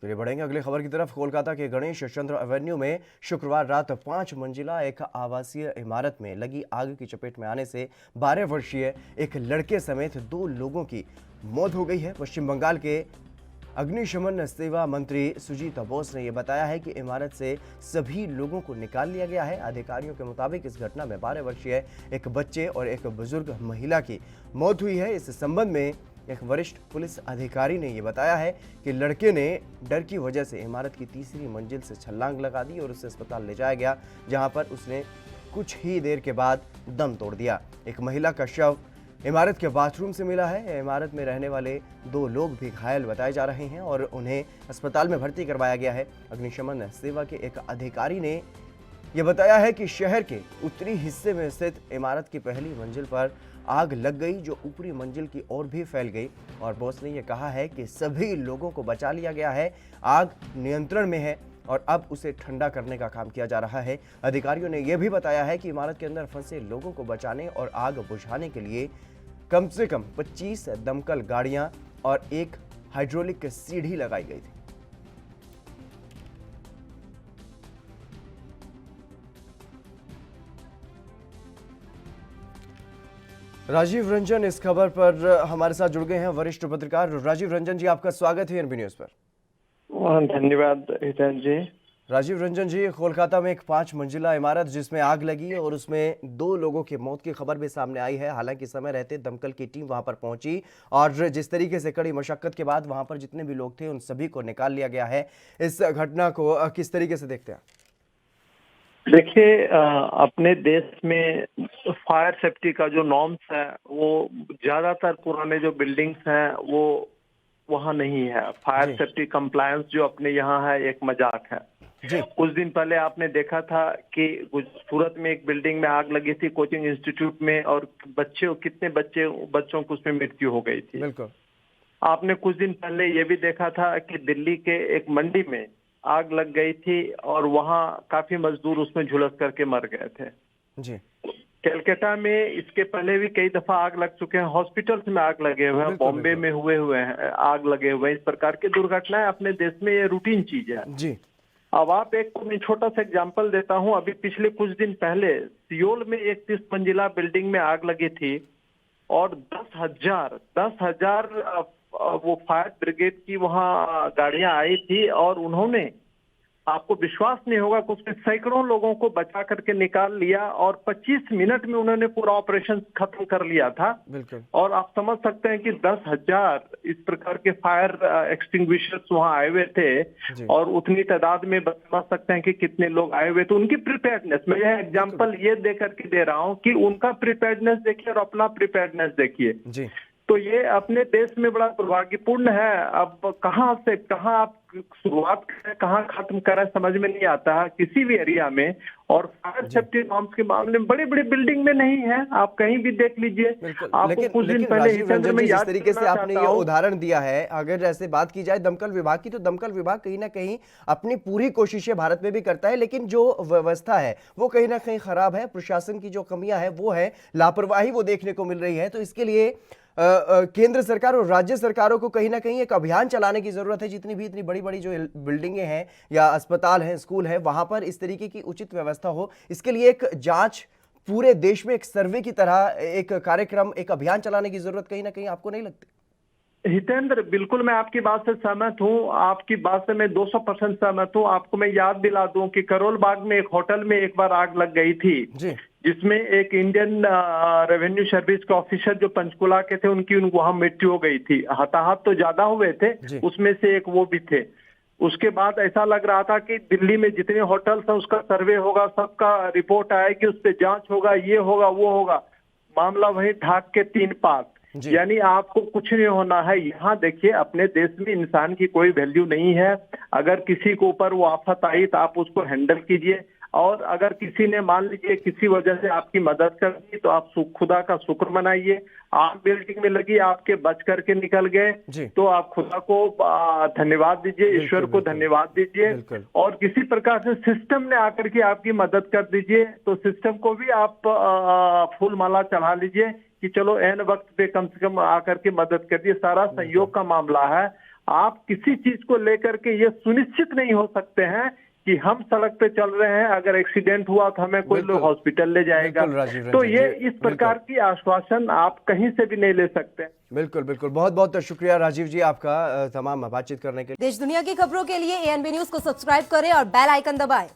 चलिए बढ़ेंगे अगली खबर की तरफ। कोलकाता के गणेश चंद्र एवेन्यू में शुक्रवार रात 5 मंजिला एक आवासीय इमारत में लगी आग की चपेट में आने से 12 वर्षीय एक लड़के समेत 2 लोगों की मौत हो गई है। पश्चिम बंगाल के अग्निशमन सेवा मंत्री सुजीत बोस ने यह बताया है कि इमारत से सभी लोगों को निकाल लिया गया है। अधिकारियों के मुताबिक इस घटना में 12 वर्षीय एक बच्चे और एक बुजुर्ग महिला की मौत हुई है। इस संबंध में एक वरिष्ठ पुलिस अधिकारी ने यह बताया है कि लड़के ने डर की वजह से इमारत की तीसरी मंजिल से छलांग लगा दी और उसे अस्पताल ले जाया गया, जहां पर उसने कुछ ही देर के बाद दम तोड़ दिया। एक महिला का शव इमारत के बाथरूम से मिला है। इमारत में रहने वाले 2 लोग भी घायल बताए जा रहे हैं और उन्हें अस्पताल में भर्ती करवाया गया है। अग्निशमन सेवा के एक अधिकारी ने यह बताया है कि शहर के उत्तरी हिस्से में स्थित इमारत की पहली मंजिल पर आग लग गई, जो ऊपरी मंजिल की ओर भी फैल गई। और बॉस ने यह कहा है कि सभी लोगों को बचा लिया गया है, आग नियंत्रण में है और अब उसे ठंडा करने का काम किया जा रहा है। अधिकारियों ने यह भी बताया है कि इमारत के अंदर फंसे लोगों को बचाने और आग बुझाने के लिए कम से कम 25 दमकल गाड़ियां और एक हाइड्रोलिक सीढ़ी लगाई गई थी। राजीव रंजन इस खबर पर हमारे साथ जुड़ गए हैं, वरिष्ठ पत्रकार राजीव रंजन जी, आपका स्वागत है एनबी न्यूज पर। धन्यवाद हितेन जी। राजीव रंजन जी, कोलकाता में एक 5 मंजिला इमारत जिसमें आग लगी और उसमें 2 लोगों की मौत की खबर भी सामने आई है। हालांकि समय रहते दमकल की टीम वहां पर पहुंची और जिस तरीके से कड़ी मशक्कत के बाद वहां पर जितने भी लोग थे उन सभी को निकाल लिया गया है। इस घटना को किस तरीके से देखते हैं? देखिए, अपने देश में फायर सेफ्टी का जो नॉर्म्स है वो ज्यादातर पुराने जो बिल्डिंग्स हैं वो वहाँ नहीं है। फायर सेफ्टी कंप्लायंस जो अपने यहाँ है एक मजाक है जी। कुछ दिन पहले आपने देखा था कि सूरत में एक बिल्डिंग में आग लगी थी कोचिंग इंस्टीट्यूट में, और कितने बच्चों को उसमें मृत्यु हो गई थी। बिल्कुल। आपने कुछ दिन पहले ये भी देखा था कि दिल्ली के एक मंडी में आग लग गई थी और वहां काफी मजदूर उसमें झुलस करके मर गए थे। जी। कलकत्ता में इसके पहले भी कई दफा आग लग चुके हैं, हॉस्पिटल्स में आग लगे हुए हैं, बॉम्बे में हुए हैं आग लगे हुए हैं। इस प्रकार की दुर्घटनाएं अपने देश में ये रूटीन चीज है जी। अब आप मैं छोटा सा एग्जांपल देता हूं। अभी पिछले कुछ दिन पहले सियोल में एक 30 मंजिला बिल्डिंग में आग लगी थी और 10,000 वो फायर ब्रिगेड की वहां गाड़ियां आई थी और उन्होंने, आपको विश्वास नहीं होगा कि उसमें सैकड़ों लोगों को बचा करके निकाल लिया और 25 मिनट में उन्होंने पूरा ऑपरेशन खत्म कर लिया था। बिल्कुल। और आप समझ सकते हैं कि 10,000 इस प्रकार के फायर एक्सटिंग्विशर्स वहां आए हुए थे और उतनी तादाद में समझ सकते हैं कि कितने लोग आए हुए थे। उनकी प्रिपेयर्डनेस, मैं यह एग्जाम्पल ये दे करके दे रहा हूँ कि उनका प्रिपेयर्डनेस देखिए और अपना प्रिपेयर्डनेस देखिए। जी। तो ये अपने देश में बड़ा दुर्भाग्यपूर्ण है। अब कहाँ से कहाँ आप शुरुआत करें, कहाँ खत्म करें, समझ में नहीं आता है किसी भी एरिया में। और फायर सेफ्टी नॉर्म्स के मामले में बड़े बड़े बिल्डिंग में नहीं है, आप कहीं भी देख लीजिए। आपको कुछ दिन पहले जिस तरीके से आपने ये उदाहरण दिया है, अगर ऐसे बात की जाए दमकल विभाग की, तो दमकल विभाग कहीं ना कहीं अपनी पूरी कोशिशें भारत में भी करता है, लेकिन जो व्यवस्था है वो कहीं ना कहीं खराब है। प्रशासन की जो कमियां है वो है, लापरवाही वो देखने को मिल रही है। तो इसके लिए केंद्र सरकार और राज्य सरकारों को कहीं ना कहीं एक अभियान चलाने की जरूरत है। जितनी भी इतनी बड़ी बड़ी जो बिल्डिंगें हैं या अस्पताल हैं, स्कूल है, वहां पर इस तरीके की उचित व्यवस्था हो। इसके लिए एक जांच, पूरे देश में एक सर्वे की तरह एक कार्यक्रम, एक अभियान चलाने की जरूरत कहीं ना कहीं आपको नहीं लगती? हितेंद्र, बिल्कुल मैं आपकी बात से सहमत हूँ। आपकी बात से मैं 200% सहमत हूँ। आपको मैं याद दिला दूं कि करोल बाग में एक होटल में एक बार आग लग गई थी जी। जिसमें एक इंडियन रेवेन्यू सर्विस के ऑफिसर जो पंचकुला के थे उनकी वहां मृत्यु हो गई थी। हताहत तो ज्यादा हुए थे, उसमें से एक वो भी थे। उसके बाद ऐसा लग रहा था कि दिल्ली में जितने होटल्स हैं उसका सर्वे होगा, सबका रिपोर्ट आएगी, उस पर जांच होगा, ये होगा वो होगा। मामला वही ढाक के 3 पात। यानी आपको कुछ नहीं होना है। यहाँ देखिए, अपने देश में इंसान की कोई वैल्यू नहीं है। अगर किसी के ऊपर वो आफत आई तो आप उसको हैंडल कीजिए, और अगर किसी ने मान लीजिए किसी वजह से आपकी मदद कर दी तो आप खुदा का शुक्र मनाइए। आप बिल्डिंग में लगी, आपके बच करके निकल गए तो आप खुदा को धन्यवाद दीजिए, ईश्वर को धन्यवाद दीजिए। और किसी प्रकार से सिस्टम ने आकर के आपकी मदद कर दीजिए तो सिस्टम को भी आप फूल माला चढ़ा लीजिए कि चलो एन वक्त पे कम से कम आकर के मदद कर दिए। सारा सहयोग का मामला है। आप किसी चीज को लेकर के ये सुनिश्चित नहीं हो सकते हैं कि हम सड़क पे चल रहे हैं, अगर एक्सीडेंट हुआ तो हमें कोई लोग हॉस्पिटल ले जाएगा। बिल्कुल राजीव तो रंजन ये जी, इस प्रकार की आश्वासन आप कहीं से भी नहीं ले सकते। बिल्कुल बिल्कुल, बहुत बहुत शुक्रिया राजीव जी आपका तमाम बातचीत करने के लिए। देश दुनिया की खबरों के लिए ANB न्यूज को सब्सक्राइब करें और बेल आइकन दबाएं।